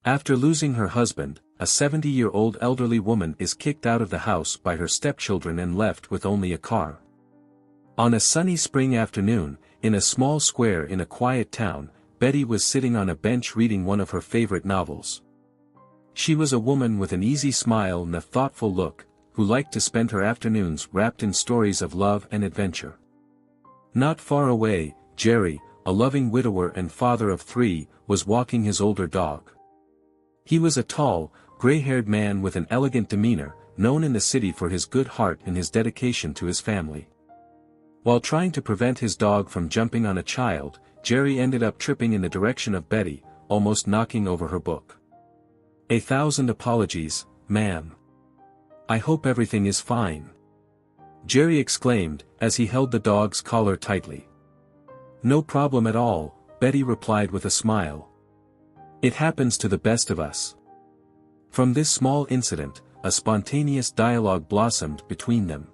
After losing her husband, a 70-year-old elderly woman is kicked out of the house by her stepchildren and left with only a car. On a sunny spring afternoon, in a small square in a quiet town, Betty was sitting on a bench reading one of her favorite novels. She was a woman with an easy smile and a thoughtful look, who liked to spend her afternoons wrapped in stories of love and adventure. Not far away, Jerry, a loving widower and father of 3, was walking his older dog. He was a tall, gray-haired man with an elegant demeanor, known in the city for his good heart and his dedication to his family. While trying to prevent his dog from jumping on a child, Jerry ended up tripping in the direction of Betty, almost knocking over her book. "1,000 apologies, ma'am. I hope everything is fine," Jerry exclaimed, as he held the dog's collar tightly. "No problem at all," Betty replied with a smile. "It happens to the best of us." From this small incident, a spontaneous dialogue blossomed between them.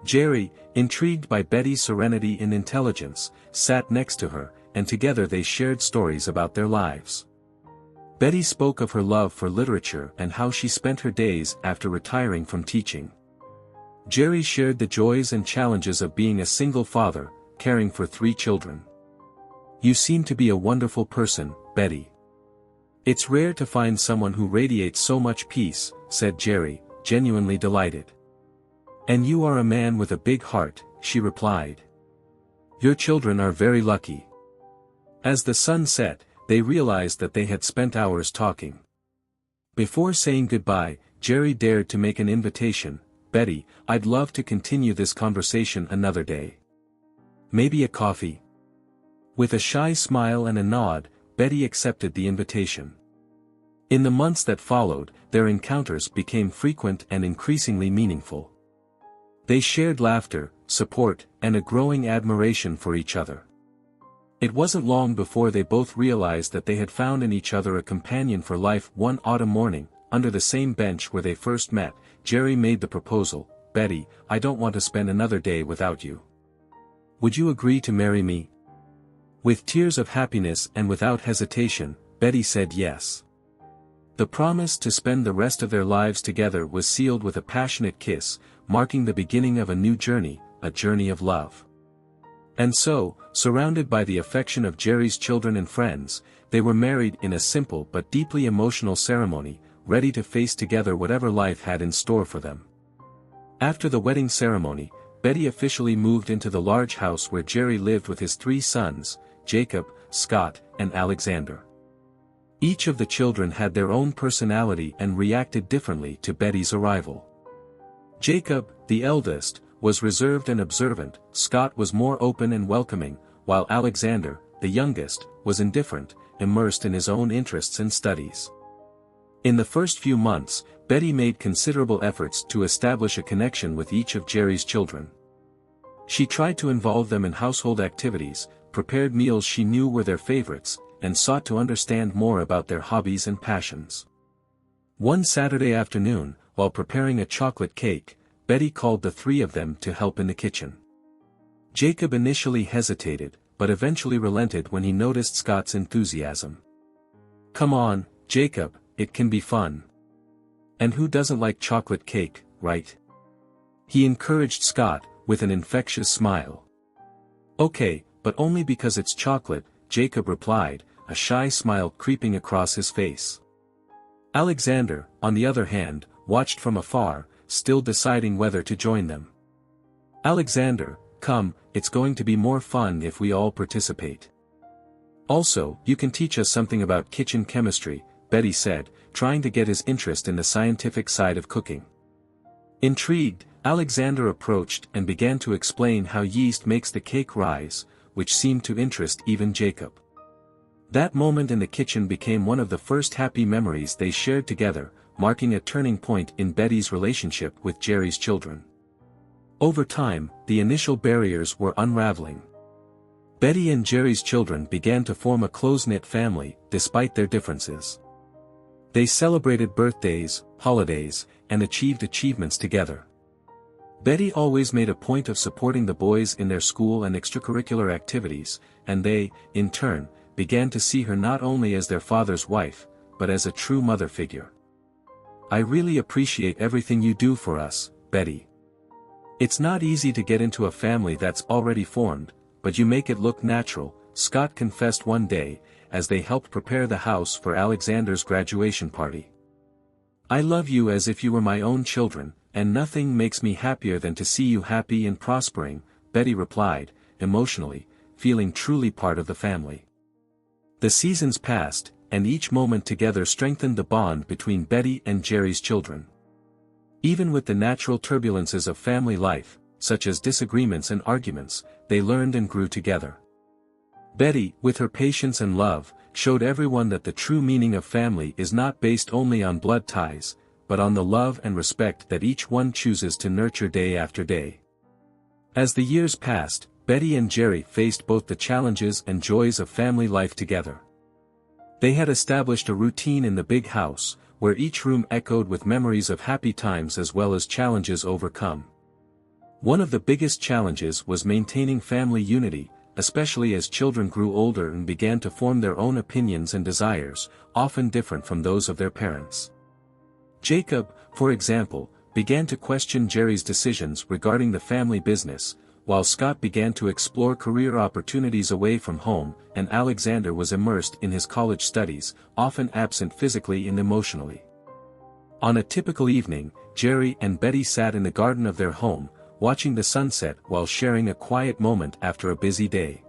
Jerry, intrigued by Betty's serenity and intelligence, sat next to her, and together they shared stories about their lives. Betty spoke of her love for literature and how she spent her days after retiring from teaching. Jerry shared the joys and challenges of being a single father, caring for 3 children. "You seem to be a wonderful person, Betty. It's rare to find someone who radiates so much peace," said Jerry, genuinely delighted. "And you are a man with a big heart," she replied. "Your children are very lucky." As the sun set, they realized that they had spent hours talking. Before saying goodbye, Jerry dared to make an invitation. "Betty, I'd love to continue this conversation another day. Maybe a coffee?" With a shy smile and a nod, Betty accepted the invitation. In the months that followed, their encounters became frequent and increasingly meaningful. They shared laughter, support, and a growing admiration for each other. It wasn't long before they both realized that they had found in each other a companion for life. One autumn morning, under the same bench where they first met, Jerry made the proposal, "Betty, I don't want to spend another day without you. Would you agree to marry me?" With tears of happiness and without hesitation, Betty said yes. The promise to spend the rest of their lives together was sealed with a passionate kiss, marking the beginning of a new journey, a journey of love. And so, surrounded by the affection of Jerry's children and friends, they were married in a simple but deeply emotional ceremony, ready to face together whatever life had in store for them. After the wedding ceremony, Betty officially moved into the large house where Jerry lived with his 3 sons, Jacob, Scott, and Alexander. Each of the children had their own personality and reacted differently to Betty's arrival. Jacob, the eldest, was reserved and observant. Scott was more open and welcoming, while Alexander, the youngest, was indifferent, immersed in his own interests and studies. In the first few months, Betty made considerable efforts to establish a connection with each of Jerry's children. She tried to involve them in household activities, prepared meals she knew were their favorites, and sought to understand more about their hobbies and passions. One Saturday afternoon, while preparing a chocolate cake, Betty called the 3 of them to help in the kitchen. Jacob initially hesitated, but eventually relented when he noticed Scott's enthusiasm. "Come on, Jacob, it can be fun. And who doesn't like chocolate cake, right?" he encouraged Scott, with an infectious smile. "Okay, but only because it's chocolate," Jacob replied, a shy smile creeping across his face. Alexander, on the other hand, watched from afar, still deciding whether to join them. "Alexander, come, it's going to be more fun if we all participate. Also, you can teach us something about kitchen chemistry," Betty said, trying to get his interest in the scientific side of cooking. Intrigued, Alexander approached and began to explain how yeast makes the cake rise, which seemed to interest even Jacob. That moment in the kitchen became one of the first happy memories they shared together, marking a turning point in Betty's relationship with Jerry's children. Over time, the initial barriers were unraveling. Betty and Jerry's children began to form a close-knit family, despite their differences. They celebrated birthdays, holidays, and achieved achievements together. Betty always made a point of supporting the boys in their school and extracurricular activities, and they, in turn, began to see her not only as their father's wife, but as a true mother figure. "I really appreciate everything you do for us, Betty. It's not easy to get into a family that's already formed, but you make it look natural," Scott confessed one day, as they helped prepare the house for Alexander's graduation party. "I love you as if you were my own children, and nothing makes me happier than to see you happy and prospering," Betty replied, emotionally, feeling truly part of the family. The seasons passed, and each moment together strengthened the bond between Betty and Jerry's children. Even with the natural turbulences of family life, such as disagreements and arguments, they learned and grew together. Betty, with her patience and love, showed everyone that the true meaning of family is not based only on blood ties, but on the love and respect that each one chooses to nurture day after day. As the years passed, Betty and Jerry faced both the challenges and joys of family life together. They had established a routine in the big house, where each room echoed with memories of happy times as well as challenges overcome. One of the biggest challenges was maintaining family unity, especially as children grew older and began to form their own opinions and desires, often different from those of their parents. Jacob, for example, began to question Jerry's decisions regarding the family business, while Scott began to explore career opportunities away from home, and Alexander was immersed in his college studies, often absent physically and emotionally. On a typical evening, Jerry and Betty sat in the garden of their home, watching the sunset while sharing a quiet moment after a busy day.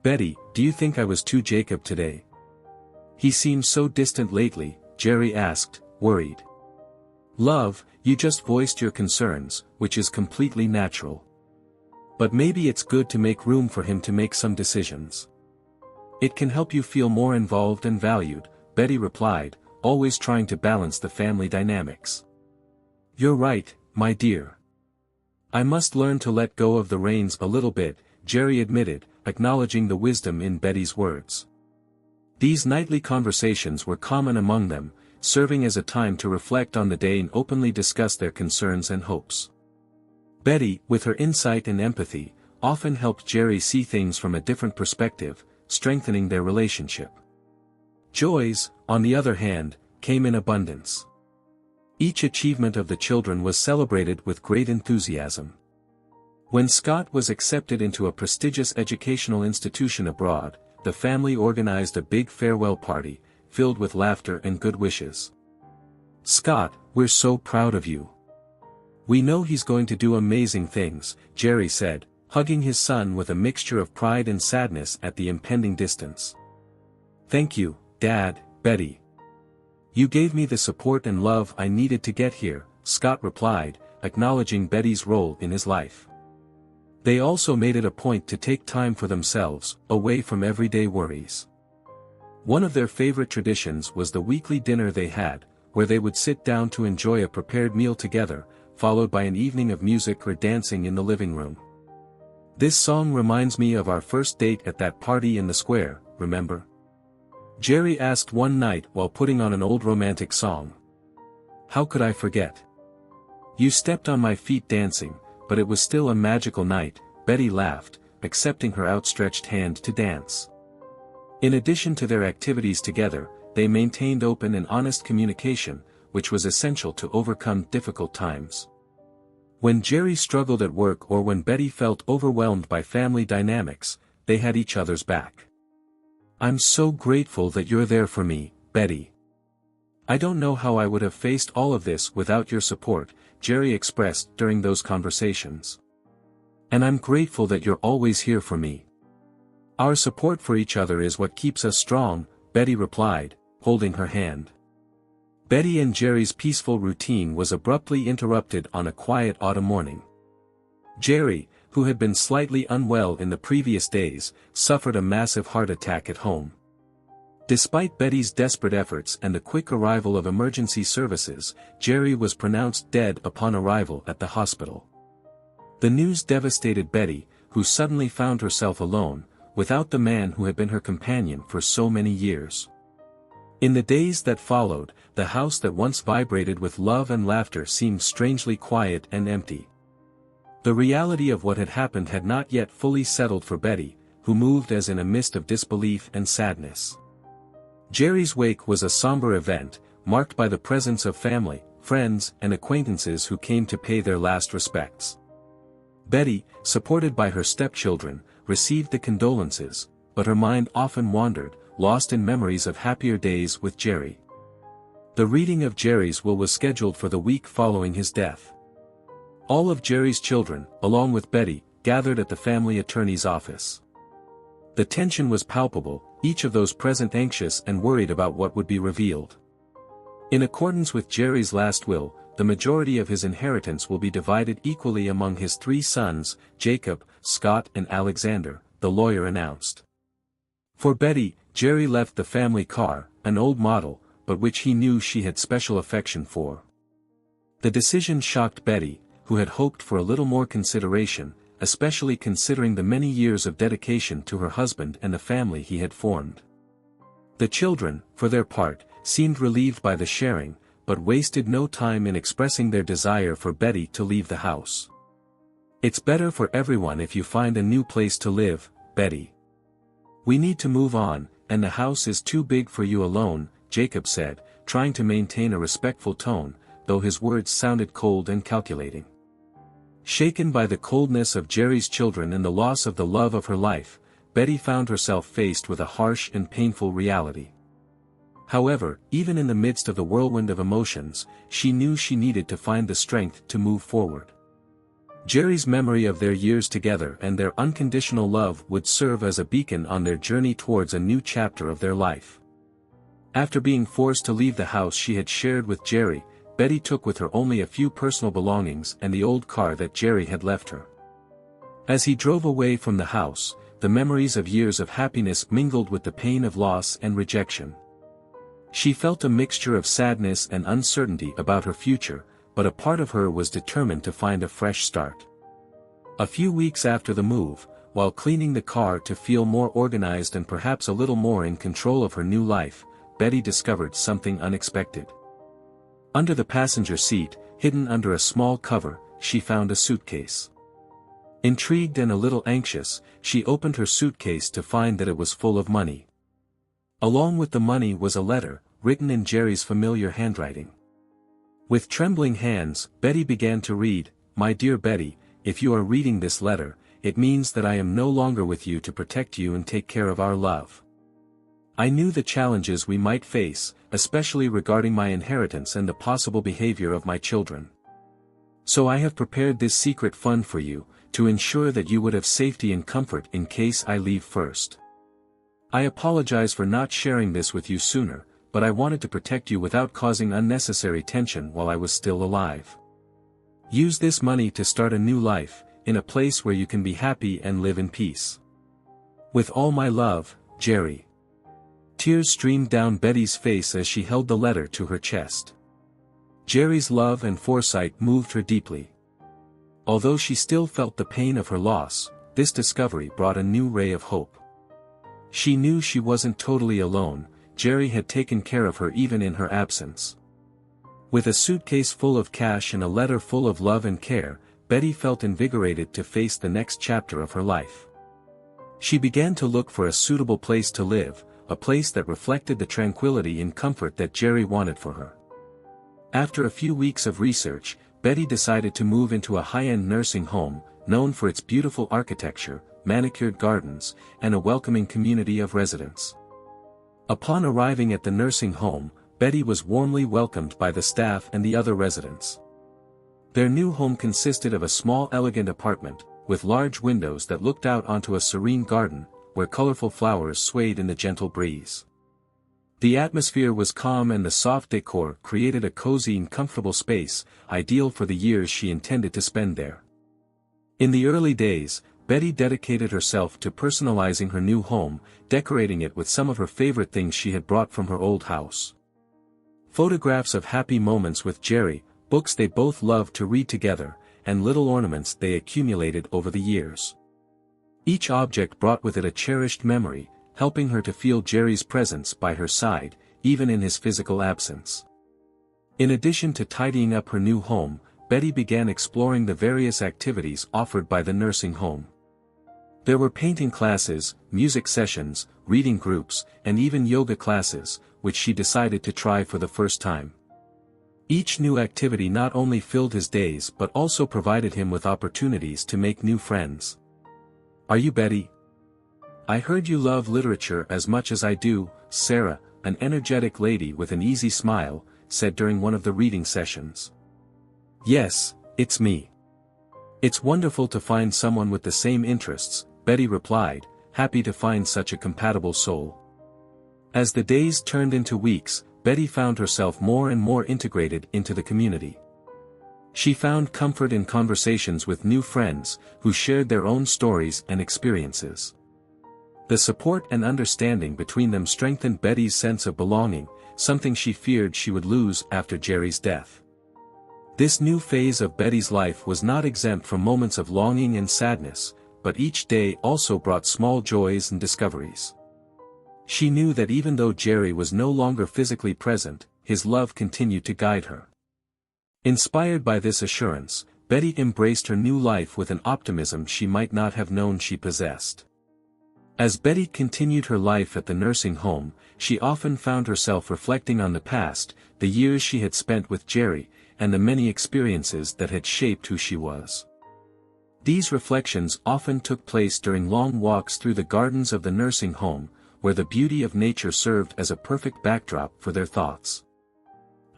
"Betty, do you think I was too Jacob today? He seems so distant lately," Jerry asked, worried. "Love, you just voiced your concerns, which is completely natural. But maybe it's good to make room for him to make some decisions. It can help you feel more involved and valued," Betty replied, always trying to balance the family dynamics. "You're right, my dear. I must learn to let go of the reins a little bit," Jerry admitted, acknowledging the wisdom in Betty's words. These nightly conversations were common among them, serving as a time to reflect on the day and openly discuss their concerns and hopes. Betty, with her insight and empathy, often helped Jerry see things from a different perspective, strengthening their relationship. Joys, on the other hand, came in abundance. Each achievement of the children was celebrated with great enthusiasm. When Scott was accepted into a prestigious educational institution abroad, the family organized a big farewell party, filled with laughter and good wishes. "Scott, we're so proud of you. We know he's going to do amazing things," Jerry said, hugging his son with a mixture of pride and sadness at the impending distance. "Thank you, Dad," Betty. "You gave me the support and love I needed to get here," Scott replied, acknowledging Betty's role in his life. They also made it a point to take time for themselves, away from everyday worries. One of their favorite traditions was the weekly dinner they had, where they would sit down to enjoy a prepared meal together, followed by an evening of music or dancing in the living room. "This song reminds me of our first date at that party in the square, remember?" Jerry asked one night while putting on an old romantic song. "How could I forget? You stepped on my feet dancing, but it was still a magical night," Betty laughed, accepting her outstretched hand to dance. In addition to their activities together, they maintained open and honest communication, which was essential to overcome difficult times. When Jerry struggled at work or when Betty felt overwhelmed by family dynamics, they had each other's back. "I'm so grateful that you're there for me, Betty. I don't know how I would have faced all of this without your support," Jerry expressed during those conversations. "And I'm grateful that you're always here for me. Our support for each other is what keeps us strong," Betty replied, holding her hand. Betty and Jerry's peaceful routine was abruptly interrupted on a quiet autumn morning. Jerry, who had been slightly unwell in the previous days, suffered a massive heart attack at home. Despite Betty's desperate efforts and the quick arrival of emergency services, Jerry was pronounced dead upon arrival at the hospital. The news devastated Betty, who suddenly found herself alone, without the man who had been her companion for so many years. In the days that followed, the house that once vibrated with love and laughter seemed strangely quiet and empty. The reality of what had happened had not yet fully settled for Betty, who moved as in a mist of disbelief and sadness. Jerry's wake was a somber event, marked by the presence of family, friends, and acquaintances who came to pay their last respects. Betty, supported by her stepchildren, received the condolences, but her mind often wandered, lost in memories of happier days with Jerry. The reading of Jerry's will was scheduled for the week following his death. All of Jerry's children, along with Betty, gathered at the family attorney's office. The tension was palpable, each of those present anxious and worried about what would be revealed. In accordance with Jerry's last will, the majority of his inheritance will be divided equally among his 3 sons, Jacob, Scott and Alexander, the lawyer announced. For Betty, Jerry left the family car, an old model, but which he knew she had special affection for. The decision shocked Betty, who had hoped for a little more consideration, especially considering the many years of dedication to her husband and the family he had formed. The children, for their part, seemed relieved by the sharing, but wasted no time in expressing their desire for Betty to leave the house. "It's better for everyone if you find a new place to live, Betty. We need to move on, and the house is too big for you alone," Jacob said, trying to maintain a respectful tone, though his words sounded cold and calculating. Shaken by the coldness of Jerry's children and the loss of the love of her life, Betty found herself faced with a harsh and painful reality. However, even in the midst of the whirlwind of emotions, she knew she needed to find the strength to move forward. Jerry's memory of their years together and their unconditional love would serve as a beacon on their journey towards a new chapter of their life. After being forced to leave the house she had shared with Jerry, Betty took with her only a few personal belongings and the old car that Jerry had left her. As he drove away from the house, the memories of years of happiness mingled with the pain of loss and rejection. She felt a mixture of sadness and uncertainty about her future, but a part of her was determined to find a fresh start. A few weeks after the move, while cleaning the car to feel more organized and perhaps a little more in control of her new life, Betty discovered something unexpected. Under the passenger seat, hidden under a small cover, she found a suitcase. Intrigued and a little anxious, she opened her suitcase to find that it was full of money. Along with the money was a letter, written in Jerry's familiar handwriting. With trembling hands, Betty began to read, "My dear Betty, if you are reading this letter, it means that I am no longer with you to protect you and take care of our love. I knew the challenges we might face, especially regarding my inheritance and the possible behavior of my children. So I have prepared this secret fund for you, to ensure that you would have safety and comfort in case I leave first. I apologize for not sharing this with you sooner, but I wanted to protect you without causing unnecessary tension while I was still alive. Use this money to start a new life, in a place where you can be happy and live in peace. With all my love, Jerry." Tears streamed down Betty's face as she held the letter to her chest. Jerry's love and foresight moved her deeply. Although she still felt the pain of her loss, this discovery brought a new ray of hope. She knew she wasn't totally alone. Jerry had taken care of her even in her absence. With a suitcase full of cash and a letter full of love and care, Betty felt invigorated to face the next chapter of her life. She began to look for a suitable place to live, a place that reflected the tranquility and comfort that Jerry wanted for her. After a few weeks of research, Betty decided to move into a high-end nursing home, known for its beautiful architecture, manicured gardens, and a welcoming community of residents. Upon arriving at the nursing home, Betty was warmly welcomed by the staff and the other residents. Their new home consisted of a small elegant apartment, with large windows that looked out onto a serene garden, where colorful flowers swayed in the gentle breeze. The atmosphere was calm and the soft decor created a cozy and comfortable space, ideal for the years she intended to spend there. In the early days, Betty dedicated herself to personalizing her new home, decorating it with some of her favorite things she had brought from her old house. Photographs of happy moments with Jerry, books they both loved to read together, and little ornaments they accumulated over the years. Each object brought with it a cherished memory, helping her to feel Jerry's presence by her side, even in his physical absence. In addition to tidying up her new home, Betty began exploring the various activities offered by the nursing home. There were painting classes, music sessions, reading groups, and even yoga classes, which she decided to try for the first time. Each new activity not only filled his days but also provided him with opportunities to make new friends. "Are you Betty? I heard you love literature as much as I do," Sarah, an energetic lady with an easy smile, said during one of the reading sessions. "Yes, it's me. It's wonderful to find someone with the same interests," Betty replied, happy to find such a compatible soul. As the days turned into weeks, Betty found herself more and more integrated into the community. She found comfort in conversations with new friends, who shared their own stories and experiences. The support and understanding between them strengthened Betty's sense of belonging, something she feared she would lose after Jerry's death. This new phase of Betty's life was not exempt from moments of longing and sadness, but each day also brought small joys and discoveries. She knew that even though Jerry was no longer physically present, his love continued to guide her. Inspired by this assurance, Betty embraced her new life with an optimism she might not have known she possessed. As Betty continued her life at the nursing home, she often found herself reflecting on the past, the years she had spent with Jerry, and the many experiences that had shaped who she was. These reflections often took place during long walks through the gardens of the nursing home, where the beauty of nature served as a perfect backdrop for their thoughts.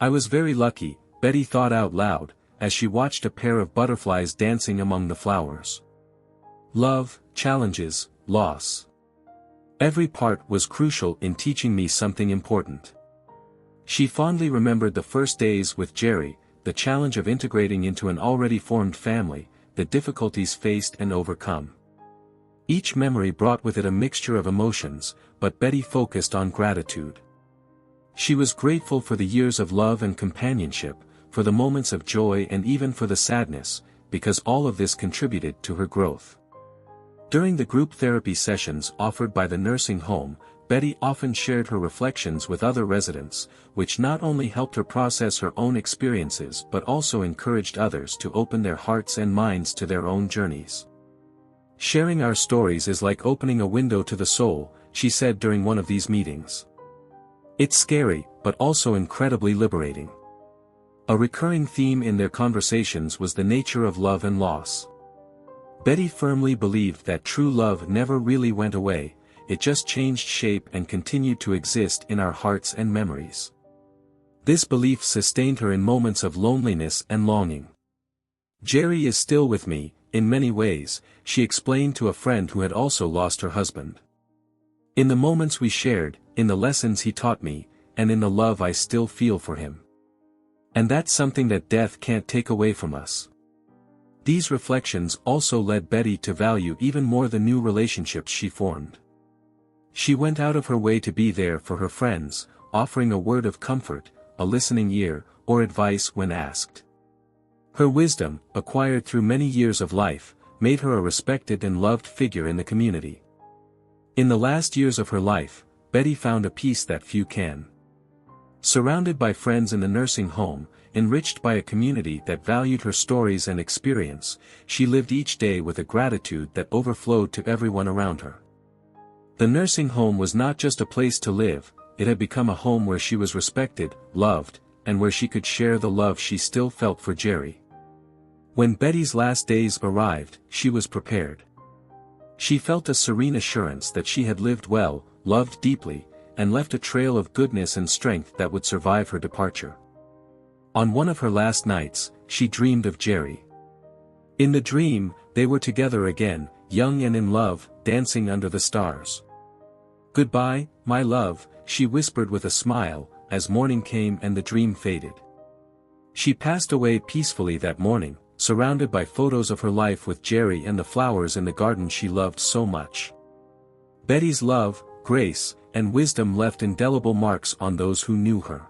"I was very lucky," Betty thought out loud, as she watched a pair of butterflies dancing among the flowers. Love, challenges, loss. Every part was crucial in teaching me something important. She fondly remembered the first days with Jerry, the challenge of integrating into an already formed family, the difficulties faced and overcome. Each memory brought with it a mixture of emotions, but Betty focused on gratitude. She was grateful for the years of love and companionship, for the moments of joy and even for the sadness, because all of this contributed to her growth. During the group therapy sessions offered by the nursing home, Betty often shared her reflections with other residents, which not only helped her process her own experiences but also encouraged others to open their hearts and minds to their own journeys. "Sharing our stories is like opening a window to the soul," she said during one of these meetings. "It's scary, but also incredibly liberating." A recurring theme in their conversations was the nature of love and loss. Betty firmly believed that true love never really went away, it just changed shape and continued to exist in our hearts and memories. This belief sustained her in moments of loneliness and longing. "Jerry is still with me, in many ways," she explained to a friend who had also lost her husband. "In the moments we shared, in the lessons he taught me, and in the love I still feel for him. And that's something that death can't take away from us." These reflections also led Betty to value even more the new relationships she formed. She went out of her way to be there for her friends, offering a word of comfort, a listening ear, or advice when asked. Her wisdom, acquired through many years of life, made her a respected and loved figure in the community. In the last years of her life, Betty found a peace that few can. Surrounded by friends in the nursing home, enriched by a community that valued her stories and experience, she lived each day with a gratitude that overflowed to everyone around her. The nursing home was not just a place to live, it had become a home where she was respected, loved, and where she could share the love she still felt for Jerry. When Betty's last days arrived, she was prepared. She felt a serene assurance that she had lived well, loved deeply, and left a trail of goodness and strength that would survive her departure. On one of her last nights, she dreamed of Jerry. In the dream, they were together again, young and in love, dancing under the stars. "Goodbye, my love," she whispered with a smile, as morning came and the dream faded. She passed away peacefully that morning, surrounded by photos of her life with Jerry and the flowers in the garden she loved so much. Betty's love, grace, and wisdom left indelible marks on those who knew her.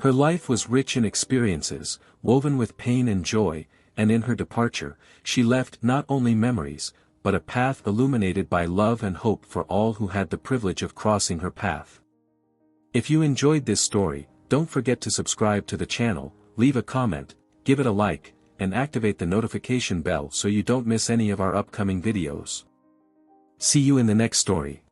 Her life was rich in experiences, woven with pain and joy, and in her departure, she left not only memories, but a path illuminated by love and hope for all who had the privilege of crossing her path. If you enjoyed this story, don't forget to subscribe to the channel, leave a comment, give it a like, and activate the notification bell so you don't miss any of our upcoming videos. See you in the next story.